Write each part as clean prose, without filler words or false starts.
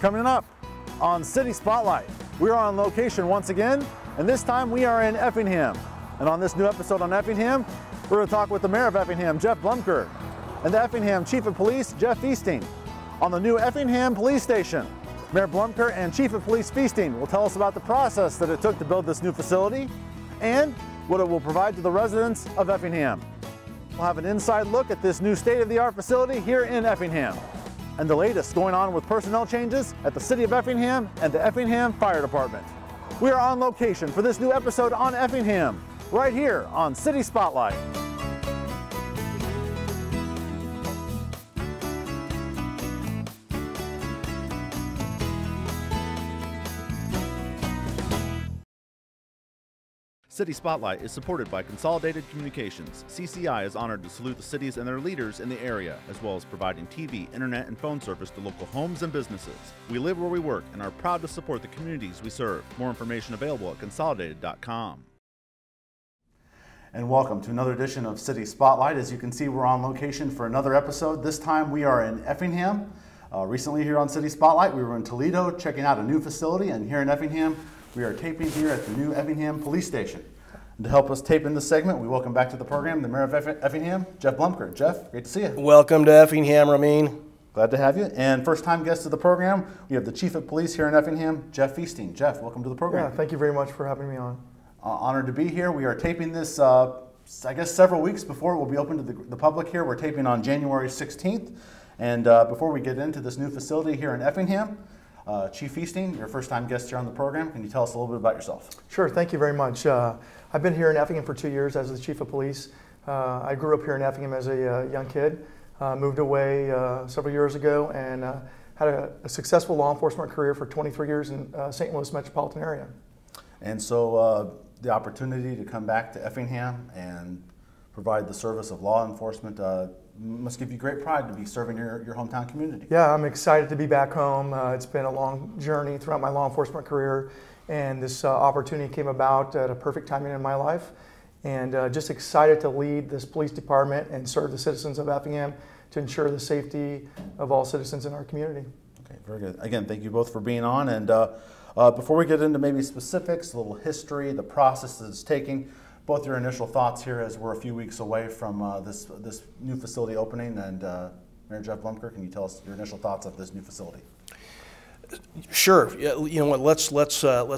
Coming up on City Spotlight, we are on location once again, and this time we are in Effingham. And on this new episode on Effingham, we're going to talk with the Mayor of Effingham, Jeff Bloemker, and the Effingham Chief of Police, Jeff Fuesting, on the new Effingham Police Station. Mayor Bloemker and Chief of Police Fuesting will tell us about the process that it took to build this new facility and what it will provide to the residents of Effingham. We'll have an inside look at this new state-of-the-art facility here in Effingham and the latest going on with personnel changes at the City of Effingham and the Effingham Fire Department. We are on location for this new episode on Effingham, right here on City Spotlight. City Spotlight is supported by Consolidated Communications. CCI is honored to salute the cities and their leaders in the area, as well as providing TV, internet, and phone service to local homes and businesses. We live where we work and are proud to support the communities we serve. More information available at consolidated.com. And welcome to another edition of City Spotlight. As you can see, we're on location for another episode. This time we are in Effingham. Recently here on City Spotlight, we were in Toledo checking out a new facility, and here in Effingham, we are taping here at the new Effingham Police Station. And to help us tape in this segment, we welcome back to the program the Mayor of Effingham, Jeff Bloemker. Jeff, great to see you. Welcome to Effingham, Ramin. Glad to have you. And first-time guest of the program, we have the Chief of Police here in Effingham, Jeff Fuesting. Jeff, welcome to the program. Yeah, thank you very much for having me on. Honored to be here. We are taping this, I guess, several weeks before it will be open to the public here. We're taping on January 16th. And before we get into this new facility here in Effingham, Chief Fuesting, your first-time guest here on the program. Can you tell us a little bit about yourself? Sure, thank you very much. I've been here in Effingham for 2 years as the Chief of Police. I grew up here in Effingham as a young kid, moved away several years ago, and had a successful law enforcement career for 23 years in St. Louis metropolitan area. And so the opportunity to come back to Effingham and provide the service of law enforcement must give you great pride to be serving your hometown community. Yeah, I'm excited to be back home. It's been a long journey throughout my law enforcement career, and this opportunity came about at a perfect timing in my life. And just excited to lead this police department and serve the citizens of Effingham to ensure the safety of all citizens in our community. Okay, very good. Again, thank you both for being on. And before we get into maybe specifics, a little history, the process that it's taking, both your initial thoughts here as we're a few weeks away from this new facility opening, and Mayor Jeff Bloemker, can you tell us your initial thoughts of this new facility? Sure. You know what? Let's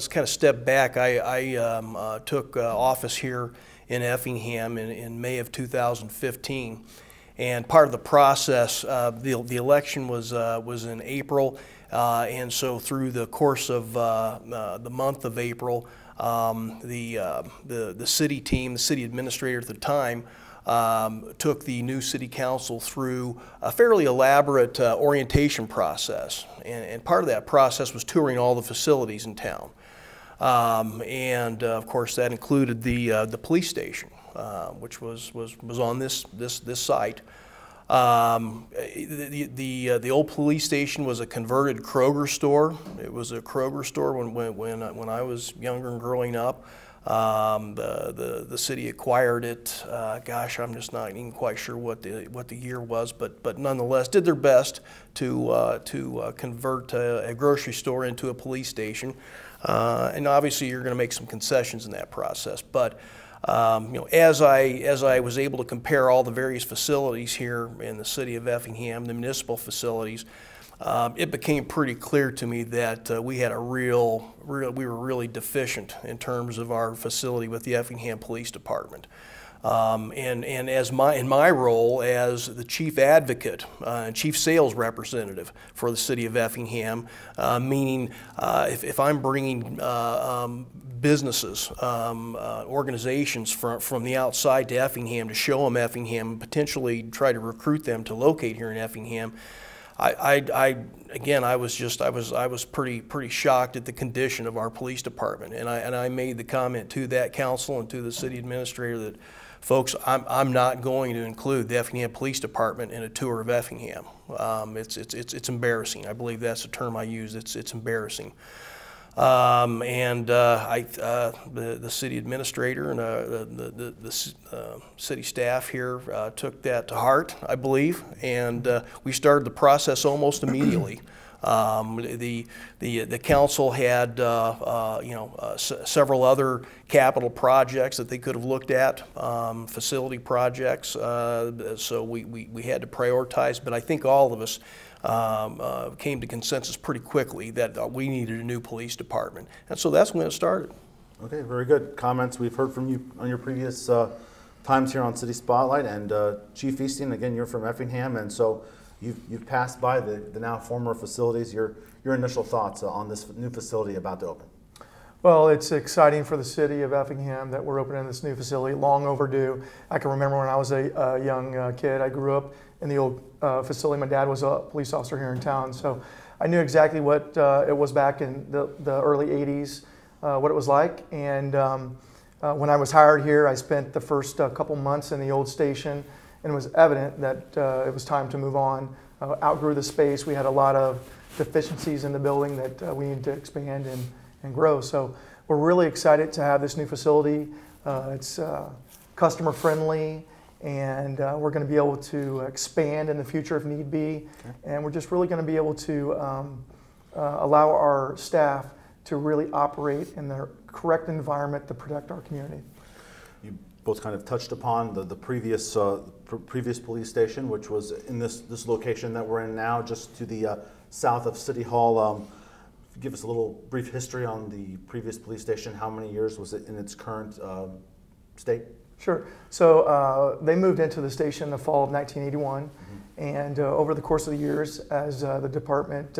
kind of step back. I took office here in Effingham in May of 2015, and part of the process, the election was in April, and so through the course of the month of April, the city team, the city administrator at the time, took the new city council through a fairly elaborate orientation process, and part of that process was touring all the facilities in town, and of course that included the police station, which was on this site. The old police station was a converted Kroger store. It was a Kroger store when I was younger and growing up. The city acquired it. Gosh, I'm just not even quite sure what the year was, but nonetheless did their best to convert a grocery store into a police station. And obviously you're going to make some concessions in that process, but. You know, as I was able to compare all the various facilities here in the city of Effingham, the municipal facilities, it became pretty clear to me that we were really deficient in terms of our facility with the Effingham Police Department. And in my role as the chief advocate and chief sales representative for the city of Effingham, meaning if I'm bringing businesses, organizations from the outside to Effingham to show them Effingham, potentially try to recruit them to locate here in Effingham, I was pretty shocked at the condition of our police department, and I made the comment to that council and to the city administrator that, folks, I'm not going to include the Effingham Police Department in a tour of Effingham. It's embarrassing. I believe that's the term I use. It's embarrassing. The city administrator and the city staff here took that to heart, I believe, and we started the process almost immediately. The council had several other capital projects that they could have looked at, facility projects. So we had to prioritize, but I think all of us came to consensus pretty quickly that we needed a new police department, and so that's when it started. Okay, very good comments. We've heard from you on your previous times here on City Spotlight, and Chief Fuesting, again, you're from Effingham, and so you've passed by the now former facilities. Your initial thoughts on this new facility about to open? Well, it's exciting for the city of Effingham that we're opening this new facility, long overdue. I can remember when I was a young kid, I grew up in the old facility. My dad was a police officer here in town, so I knew exactly what it was back in the early 80s, what it was like. And when I was hired here, I spent the first couple months in the old station, and it was evident that it was time to move on. Outgrew the space. We had a lot of deficiencies in the building that we needed to expand and grow. So we're really excited to have this new facility. It's customer friendly, and we're going to be able to expand in the future if need be. Okay. And we're just really going to be able to allow our staff to really operate in the correct environment to protect our community. You both kind of touched upon the previous police station, which was in this location that we're in now, just to the south of City Hall. Give us a little brief history on the previous police station. How many years was it in its current state? Sure. So they moved into the station in the fall of 1981, mm-hmm. and over the course of the years, as the department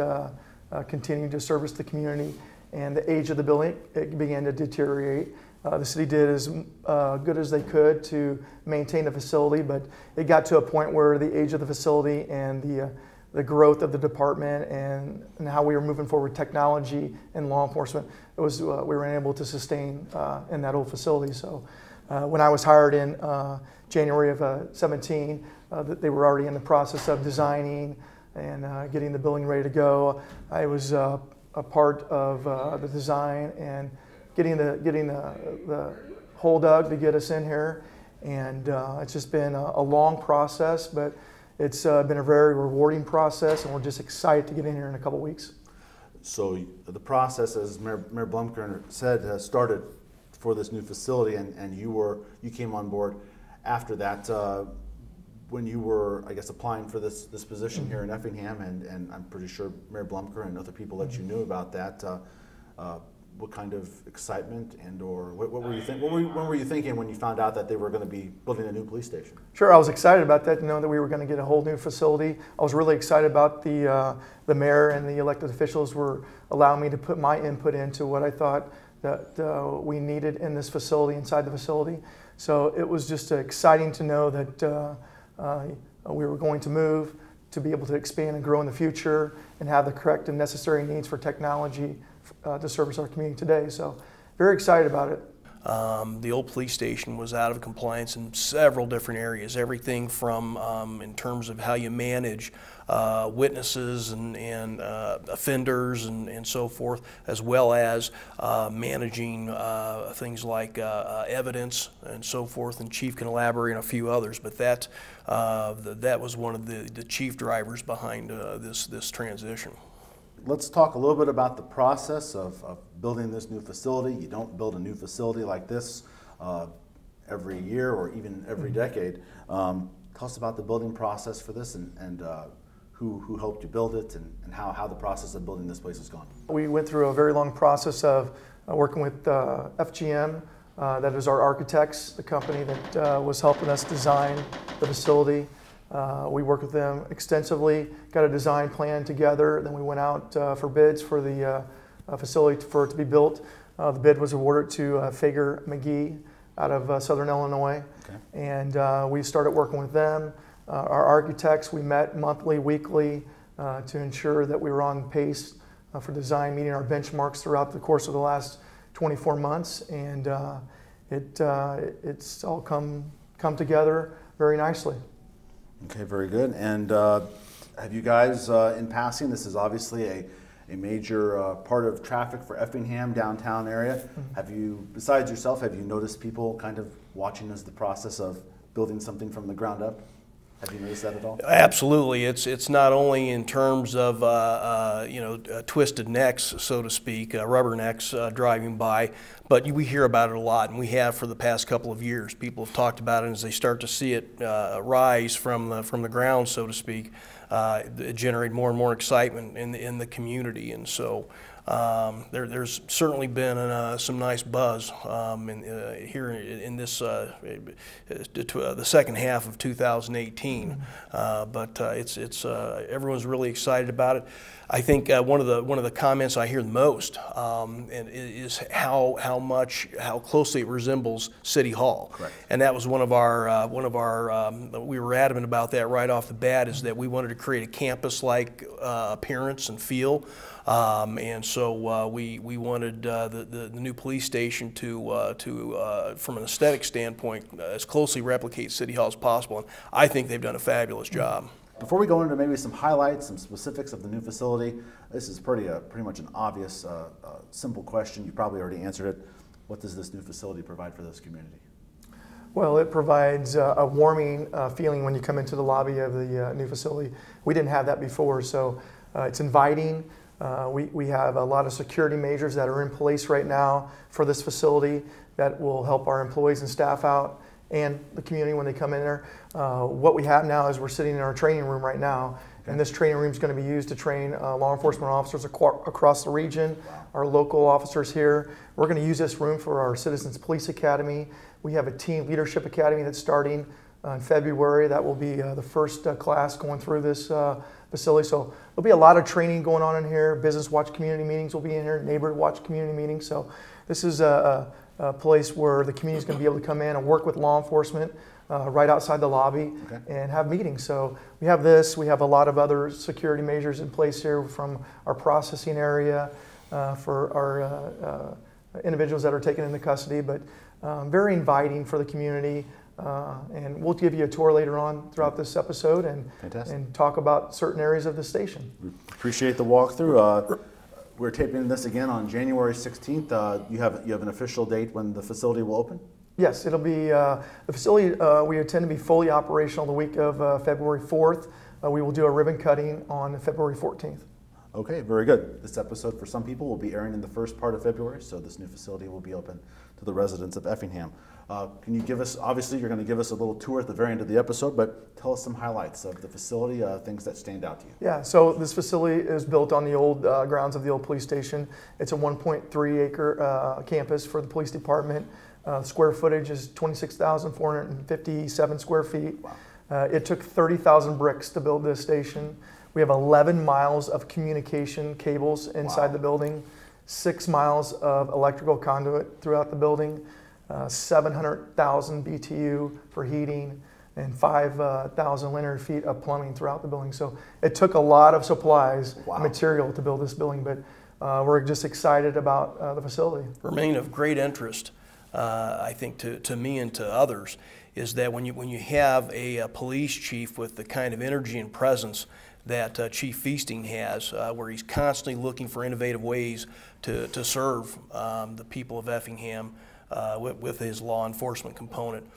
continued to service the community and the age of the building, it began to deteriorate. The city did as good as they could to maintain the facility, but it got to a point where the age of the facility and the growth of the department and how we were moving forward technology and law enforcement, it was we were unable to sustain in that old facility. So when I was hired in January of 17, they were already in the process of designing and getting the building ready to go. I was a part of the design and getting the hole dug to get us in here, and it's just been a long process, but it's been a very rewarding process, and we're just excited to get in here in a couple weeks. So the process, as Mayor Bloemker said, has started for this new facility, and you came on board after that. When you were, I guess, applying for this position mm-hmm. here in Effingham, and I'm pretty sure Mayor Bloemker and other people that you knew about that. What kind of excitement and/or what were you thinking? When were you thinking when you found out that they were going to be building a new police station? Sure, I was excited about that, to know that we were going to get a whole new facility. I was really excited about the mayor and the elected officials were allowing me to put my input into what I thought that we needed in this facility, inside the facility. So it was just exciting to know that we were going to move to be able to expand and grow in the future and have the correct and necessary needs for technology to service our community today. So very excited about it. The old police station was out of compliance in several different areas, everything from in terms of how you manage witnesses and offenders and so forth, as well as managing things like evidence and so forth, and Chief can elaborate on a few others, but that was one of the chief drivers behind this transition. Let's talk a little bit about the process of building this new facility. You don't build a new facility like this every year or even every decade. Tell us about the building process for this and who helped you build it and how the process of building this place has gone. We went through a very long process of working with FGM, that is our architects, the company that was helping us design the facility. We worked with them extensively, got a design plan together, then we went out for bids for the facility for it to be built. The bid was awarded to Fager McGee out of Southern Illinois, okay. And we started working with them. Our architects, we met monthly, weekly to ensure that we were on pace for design, meeting our benchmarks throughout the course of the last 24 months, and it's all come together very nicely. Okay, very good. And have you guys, in passing, this is obviously a major part of traffic for Effingham downtown area. Mm-hmm. Have you, besides yourself, have you noticed people kind of watching as the process of building something from the ground up? Have you noticed that at all? Absolutely. It's not only in terms of twisted necks, so to speak, rubbernecks driving by, but we hear about it a lot, and we have for the past couple of years. People have talked about it, and as they start to see it rise from the ground, so to speak, it generates more and more excitement in the community, and so. There's certainly been some nice buzz here in this the second half of 2018, but it's everyone's really excited about it. I think one of the comments I hear the most is how closely it resembles City Hall. Correct. And that was one of our we were adamant about that right off the bat, is that we wanted to create a campus-like appearance and feel. And so we wanted the new police station to from an aesthetic standpoint, as closely replicate City Hall as possible. And I think they've done a fabulous job. Before we go into maybe some highlights, some specifics of the new facility, this is pretty much an obvious, simple question. You probably already answered it. What does this new facility provide for this community? Well, it provides a warming feeling when you come into the lobby of the new facility. We didn't have that before, so it's inviting. We have a lot of security measures that are in place right now for this facility that will help our employees and staff out and the community when they come in there. What we have now is we're sitting in our training room right now, and this training room is going to be used to train law enforcement officers across the region, our local officers here. We're going to use this room for our Citizens Police Academy. We have a Team Leadership Academy that's starting in February. That will be the first class going through this facility. So there'll be a lot of training going on in here. Business Watch community meetings will be in here, Neighborhood Watch community meetings. So this is a place where the community is going to be able to come in and work with law enforcement right outside the lobby and have meetings. So we have this. We have a lot of other security measures in place here, from our processing area for our individuals that are taken into custody, but very inviting for the community. And we'll give you a tour later on throughout this episode and talk about certain areas of the station. We appreciate the walkthrough. We're taping this again on January 16th. You have an official date when the facility will open? Yes, it'll be the facility. We intend to be fully operational the week of February 4th. We will do a ribbon cutting on February 14th. Okay, very good. This episode for some people will be airing in the first part of February, so this new facility will be open to the residents of Effingham. Can you give us, obviously you're going to give us a little tour at the very end of the episode, but tell us some highlights of the facility, things that stand out to you. Yeah, so this facility is built on the old grounds of the old police station. It's a 1.3 acre campus for the police department. Square footage is 26,457 square feet. Wow. It took 30,000 bricks to build this station. We have 11 miles of communication cables inside the building, 6 miles of electrical conduit throughout the building, 700,000 BTU for heating, and 5,000 linear feet of plumbing throughout the building. So it took a lot of supplies, material to build this building, but we're just excited about the facility. Remain of great interest, I think, to me and to others, is that when you have a police chief with the kind of energy and presence that Chief Fuesting has, where he's constantly looking for innovative ways to serve the people of Effingham with his law enforcement component.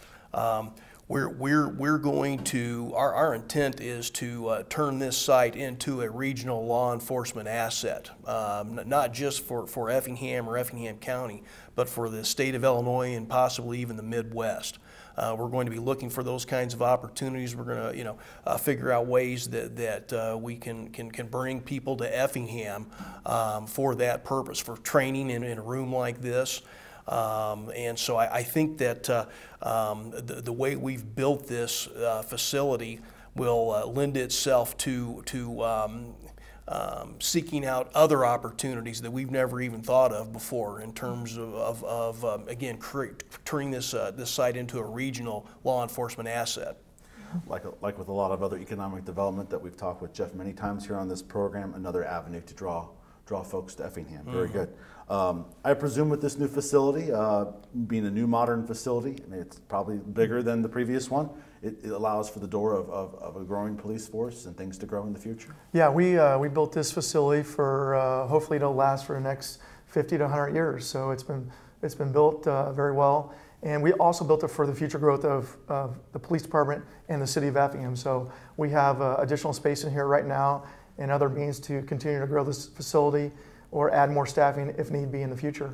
We're going to, our intent is to turn this site into a regional law enforcement asset, not just for Effingham or Effingham County, but for the state of Illinois and possibly even the Midwest. We're going to be looking for those kinds of opportunities. We're going to, figure out ways that we can bring people to Effingham for that purpose, for training in a room like this. And so I think that the way we've built this facility will lend itself to seeking out other opportunities that we've never even thought of before, in terms of again, turning this site into a regional law enforcement asset. Like with a lot of other economic development that we've talked with Jeff many times here on this program, another avenue to draw folks to Effingham. Very good. I presume with this new facility, being a new modern facility, I mean, it's probably bigger than the previous one. It allows for the door of a growing police force and things to grow in the future. Yeah, we built this facility for hopefully it'll last for the next 50 to 100 years. So it's been built very well, And we also built it for the future growth of the police department and the city of Effingham. So we have additional space in here right now and other means to continue to grow this facility or add more staffing if need be in the future.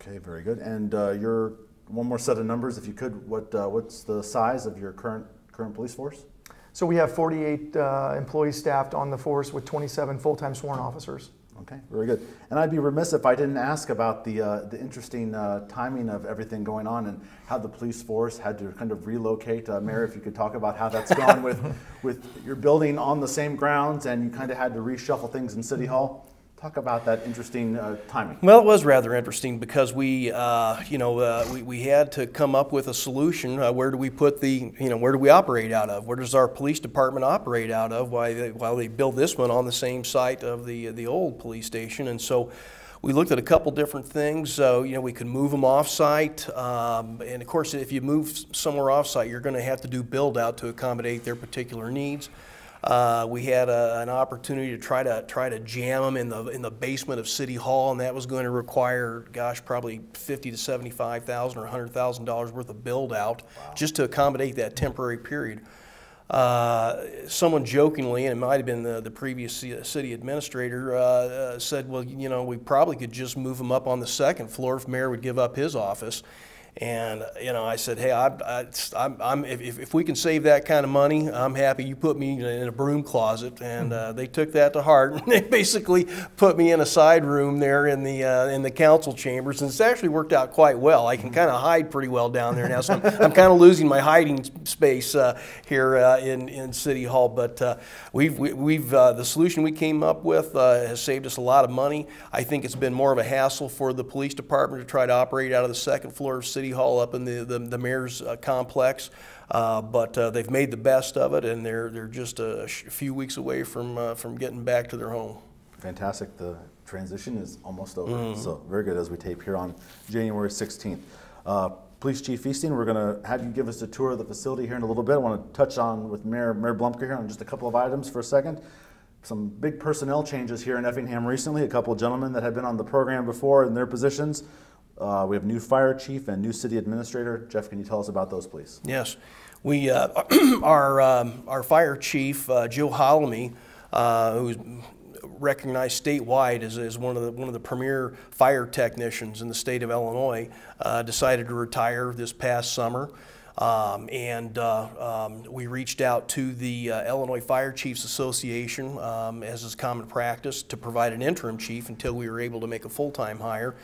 Okay, very good. And your one more set of numbers, if you could, what's the size of your current police force? So we have 48 employees staffed on the force with 27 full-time sworn officers. Okay, very good. And I'd be remiss if I didn't ask about the interesting timing of everything going on and how the police force had to kind of relocate. Mayor, if you could talk about how that's gone with your building on the same grounds and you kind of had to reshuffle things in City Hall. Talk about that interesting timing. Well, it was rather interesting because we had to come up with a solution. Where do we put where do we operate out of? Where does our police department operate out of while they build this one on the same site of the old police station? And so we looked at a couple different things. We could move them off-site, and of course, if you move somewhere off-site, you're going to have to do build-out to accommodate their particular needs. We had an opportunity to try to jam them in the basement of City Hall, and that was going to require, gosh, probably $50,000 to $75,000 or $100,000 worth of build out just to accommodate that temporary period. Someone jokingly, and it might have been the previous city administrator, said, well, we probably could just move them up on the second floor if Mayor would give up his office. And I said, hey, if we can save that kind of money, I'm happy. You put me in a broom closet, and they took that to heart. And they basically put me in a side room there in the council chambers, and it's actually worked out quite well. I can kind of hide pretty well down there now, so I'm kind of losing my hiding space here in City Hall. But the solution we came up with has saved us a lot of money. I think it's been more of a hassle for the police department to try to operate out of the second floor of City Hall up in the mayor's complex, but they've made the best of it, and they're just a few weeks away from getting back to their home. Fantastic. The transition is almost over, so very good as we tape here on January 16th. Police Chief Fuesting, we're going to have you give us a tour of the facility here in a little bit. I want to touch on with Mayor Bloemker here on just a couple of items for a second. Some big personnel changes here in Effingham recently. A couple of gentlemen that had been on the program before in their positions. We have new fire chief and new city administrator. Jeff, can you tell us about those, please? Yes, we our fire chief Joe Hollamy, who's recognized statewide as one of the premier fire technicians in the state of Illinois, decided to retire this past summer. We reached out to the Illinois Fire Chiefs Association, as is common practice, to provide an interim chief until we were able to make a full-time hire.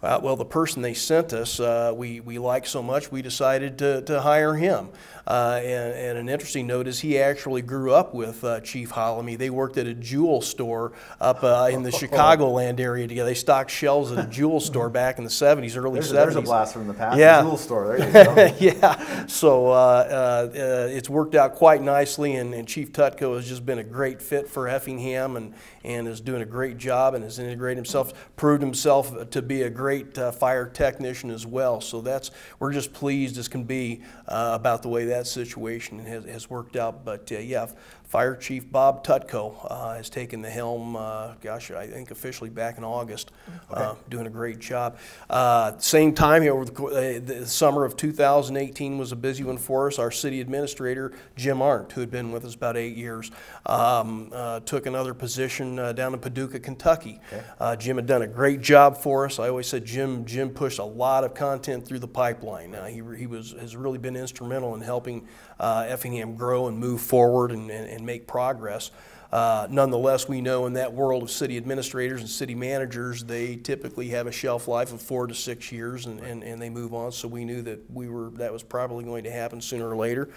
Well, the person they sent us, we liked so much, we decided to hire him. And an interesting note is he actually grew up with Chief Hollamy. They worked at a jewel store up in the Chicagoland area together. They stocked shelves at a jewel store back in the 70s, early 70s. There's a blast from the past. Yeah. The jewel store, there you go. Yeah, so it's worked out quite nicely, and Chief Tutko has just been a great fit for Effingham and is doing a great job and has integrated himself, proved himself to be a great fire technician as well. So we're just pleased as can be about the way that situation has worked out. But yeah, Fire Chief Bob Tutko has taken the helm, gosh, I think officially back in August, doing a great job. Same time, over the summer of 2018 was a busy one for us. Our city administrator, Jim Arndt, who had been with us about 8 years, took another position down in Paducah, Kentucky. Okay. Jim had done a great job for us. I always said Jim pushed a lot of content through the pipeline. He has really been instrumental in helping Effingham grow and move forward and make progress. Nonetheless, we know in that world of city administrators and city managers, they typically have a shelf life of 4 to 6 years, and they move on. So we knew that that was probably going to happen sooner or later.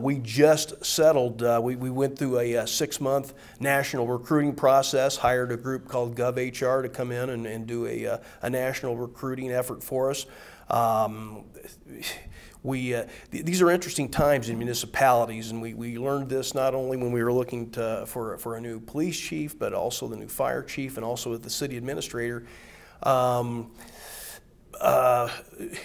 We just settled. We went through a 6-month national recruiting process. Hired a group called GovHR to come in and do a national recruiting effort for us. These are interesting times in municipalities, and we learned this not only when we were looking for a new police chief, but also the new fire chief and also with the city administrator.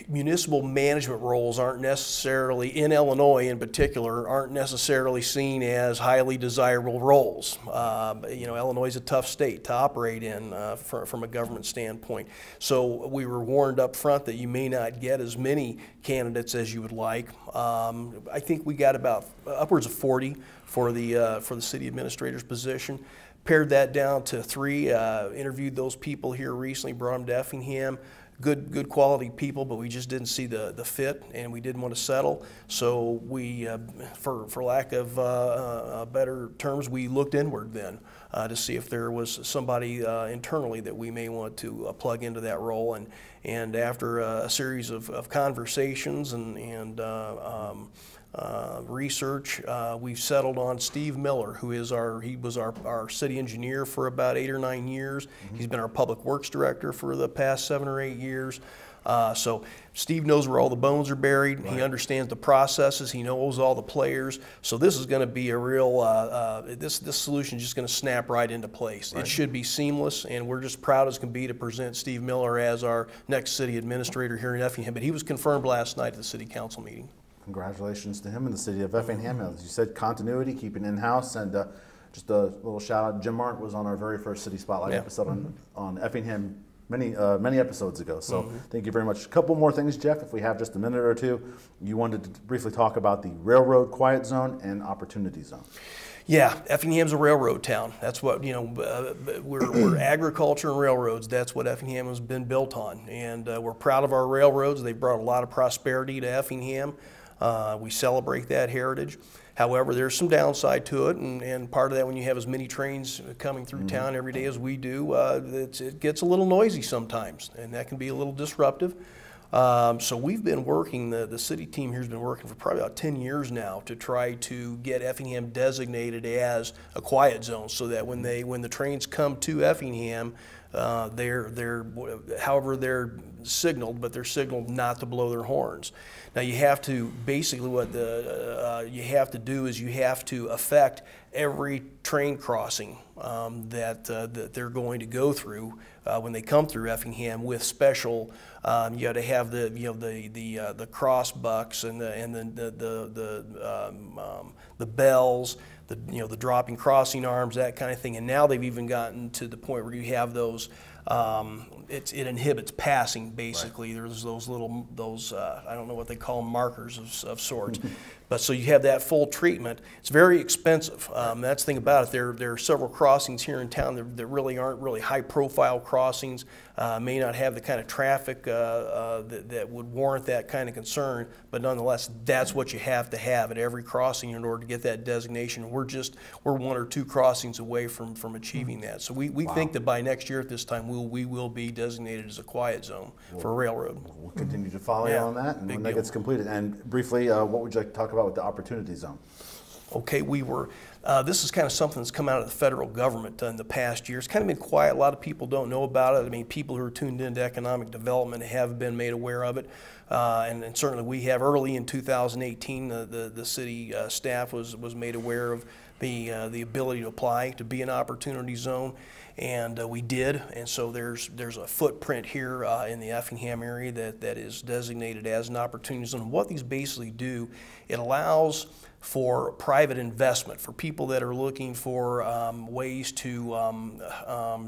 municipal management roles aren't necessarily, in Illinois in particular, aren't necessarily seen as highly desirable roles. You know, Illinois is a tough state to operate in from a government standpoint. So we were warned up front that you may not get as many candidates as you would like. I think we got about upwards of 40 for the city administrator's position. Pared that down to 3, interviewed those people here recently, brought them to Effingham. Good quality people, but we just didn't see the fit, and we didn't want to settle. So we, for lack of better terms, we looked inward then to see if there was somebody internally that we may want to plug into that role. And after a series of conversations and research, we've settled on Steve Miller, who is he was our city engineer for about 8 or 9 years. Mm-hmm. He's been our public works director for the past 7 or 8 years. So Steve knows where all the bones are buried. Right. He understands the processes. He knows all the players. So this is going to be a real, this solution is just going to snap right into place. Right. It should be seamless, and we're just proud as can be to present Steve Miller as our next city administrator here in Effingham. But he was confirmed last night at the city council meeting. Congratulations to him and the city of Effingham. As you said, continuity, keeping in-house, and just a little shout out. Jim Martin was on our very first City Spotlight episode on Effingham many episodes ago. So thank you very much. A couple more things, Jeff, if we have just a minute or two. You wanted to briefly talk about the railroad quiet zone and opportunity zone. Yeah, Effingham's a railroad town. That's what, you know, we're agriculture and railroads. That's what Effingham has been built on. And we're proud of our railroads. They've brought a lot of prosperity to Effingham. We celebrate that heritage. However, there's some downside to it, and part of that, when you have as many trains coming through town every day as we do, it gets a little noisy sometimes, and that can be a little disruptive. So we've been working, the city team here has been working for probably about 10 years now to try to get Effingham designated as a quiet zone, so that when the trains come to Effingham, however they're signaled, but they're signaled not to blow their horns. Now you have to, basically what you have to do is you have to affect every train crossing that they're going to go through when they come through Effingham with special. You got to have the cross bucks and the bells, the dropping crossing arms, that kind of thing. And now they've even gotten to the point where you have those. It inhibits passing, basically. Right. There's those little, I don't know what they call them, markers of sorts. But so you have that full treatment. It's very expensive. That's the thing about it. There are several crossings here in town that really aren't really high-profile crossings, may not have the kind of traffic that would warrant that kind of concern, but nonetheless, that's what you have to have at every crossing in order to get that designation. We're 1 or 2 crossings away from achieving that. So we think that by next year at this time, we will be designated as a quiet zone for a railroad. We'll continue to follow you on that, and when that gets completed. And briefly, what would you like to talk about with the opportunity zone? Okay, this is kind of something that's come out of the federal government in the past year. It's kind of been quiet. A lot of people don't know about it. I mean, people who are tuned into economic development have been made aware of it. And certainly we have. Early in 2018, the city staff was made aware of the ability to apply to be an opportunity zone. And we did, and so there's a footprint here in the Effingham area that is designated as an opportunity zone. What these basically do, it allows for private investment, for people that are looking for ways to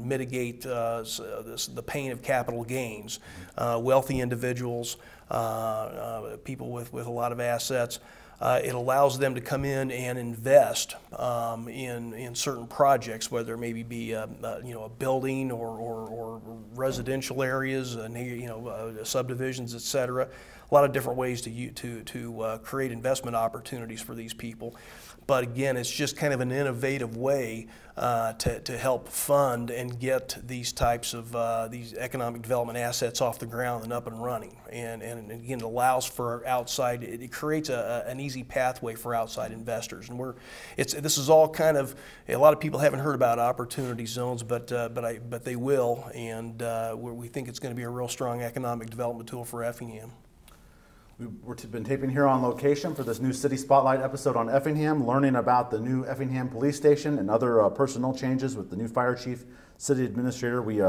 mitigate the pain of capital gains, wealthy individuals, people with a lot of assets. It allows them to come in and invest in certain projects, whether it maybe be a building or residential areas, subdivisions, etc. A lot of different ways to create investment opportunities for these people. But again, it's just kind of an innovative way to help fund and get these types of these economic development assets off the ground and up and running. And again, it allows for outside. It creates an easy pathway for outside investors. And this is all kind of, a lot of people haven't heard about opportunity zones, but they will. And we think it's going to be a real strong economic development tool for Effingham. We've been taping here on location for this new City Spotlight episode on Effingham, learning about the new Effingham Police Station and other personnel changes with the new Fire Chief, City Administrator. We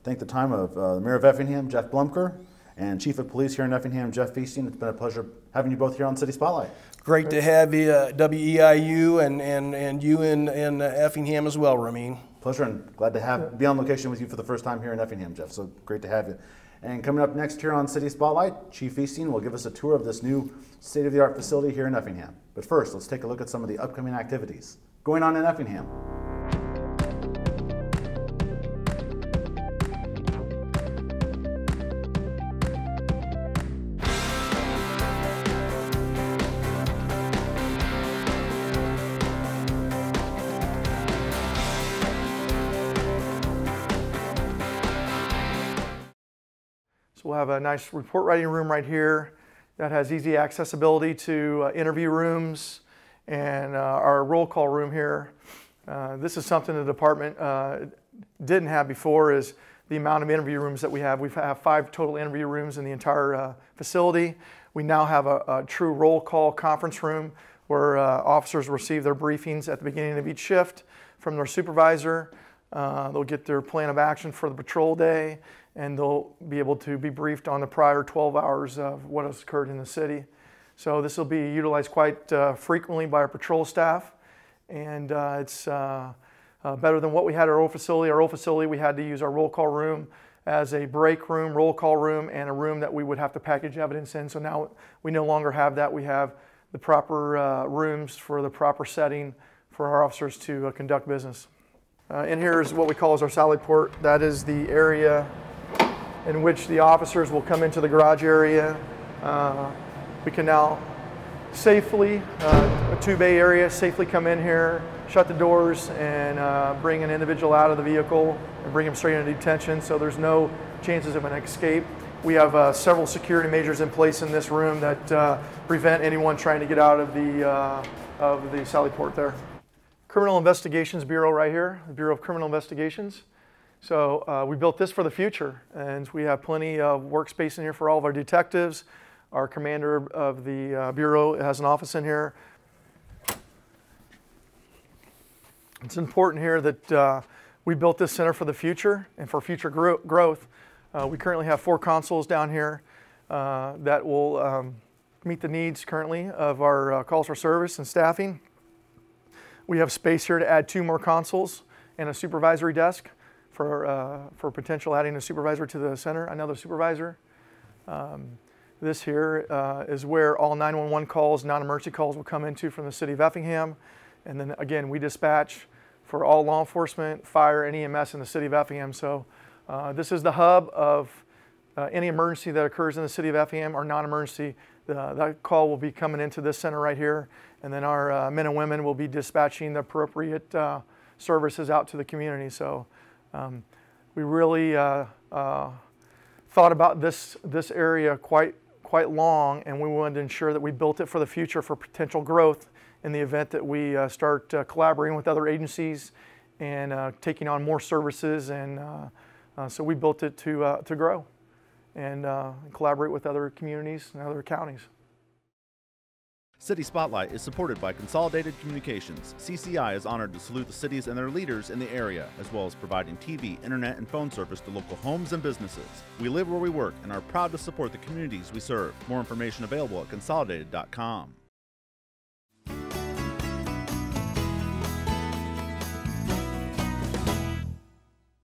thank the time of the Mayor of Effingham, Jeff Bloemker, and Chief of Police here in Effingham, Jeff Fuesting. It's been a pleasure having you both here on City Spotlight. Great to have you, WEIU, and you in Effingham as well, Ramin. Pleasure, and glad to be on location with you for the first time here in Effingham, Jeff. So great to have you. And coming up next here on City Spotlight, Chief Fuesting will give us a tour of this new state-of-the-art facility here in Effingham. But first, let's take a look at some of the upcoming activities going on in Effingham. So we'll have a nice report writing room right here that has easy accessibility to interview rooms and our roll call room here. This is something the department didn't have before, is the amount of interview rooms that we have. We have 5 total interview rooms in the entire facility. We now have a true roll call conference room where officers receive their briefings at the beginning of each shift from their supervisor. They'll get their plan of action for the patrol day, and they'll be able to be briefed on the prior 12 hours of what has occurred in the city. So this will be utilized quite frequently by our patrol staff, and it's better than what we had at our old facility. Our old facility, we had to use our roll call room as a break room, roll call room, and a room that we would have to package evidence in. So now we no longer have that. We have the proper rooms for the proper setting for our officers to conduct business. And here is what we call as our sally port. That is the area in which the officers will come into the garage area. We can now safely, a 2-bay area, safely come in here, shut the doors, and bring an individual out of the vehicle and bring him straight into detention, so there's no chances of an escape. We have several security measures in place in this room that prevent anyone trying to get out of the sally port there. Criminal Investigations Bureau right here, the Bureau of Criminal Investigations. So we built this for the future, and we have plenty of workspace in here for all of our detectives. Our commander of the Bureau has an office in here. It's important here that we built this center for the future and for future growth. We currently have 4 consoles down here that will meet the needs currently of our calls for service and staffing. We have space here to add 2 more consoles and a supervisory desk for potential adding a supervisor to the center, another supervisor. This here is where all 911 calls, non-emergency calls will come into from the city of Effingham. And then again, we dispatch for all law enforcement, fire, and EMS in the city of Effingham. So this is the hub of any emergency that occurs in the city of Effingham or non-emergency. That call will be coming into this center right here. And then our men and women will be dispatching the appropriate services out to the community. So we really thought about this area quite long, and we wanted to ensure that we built it for the future for potential growth in the event that we start collaborating with other agencies and taking on more services. And so we built it to grow and collaborate with other communities and other counties. City Spotlight is supported by Consolidated Communications. CCI is honored to salute the cities and their leaders in the area, as well as providing TV, internet, and phone service to local homes and businesses. We live where we work and are proud to support the communities we serve. More information available at consolidated.com.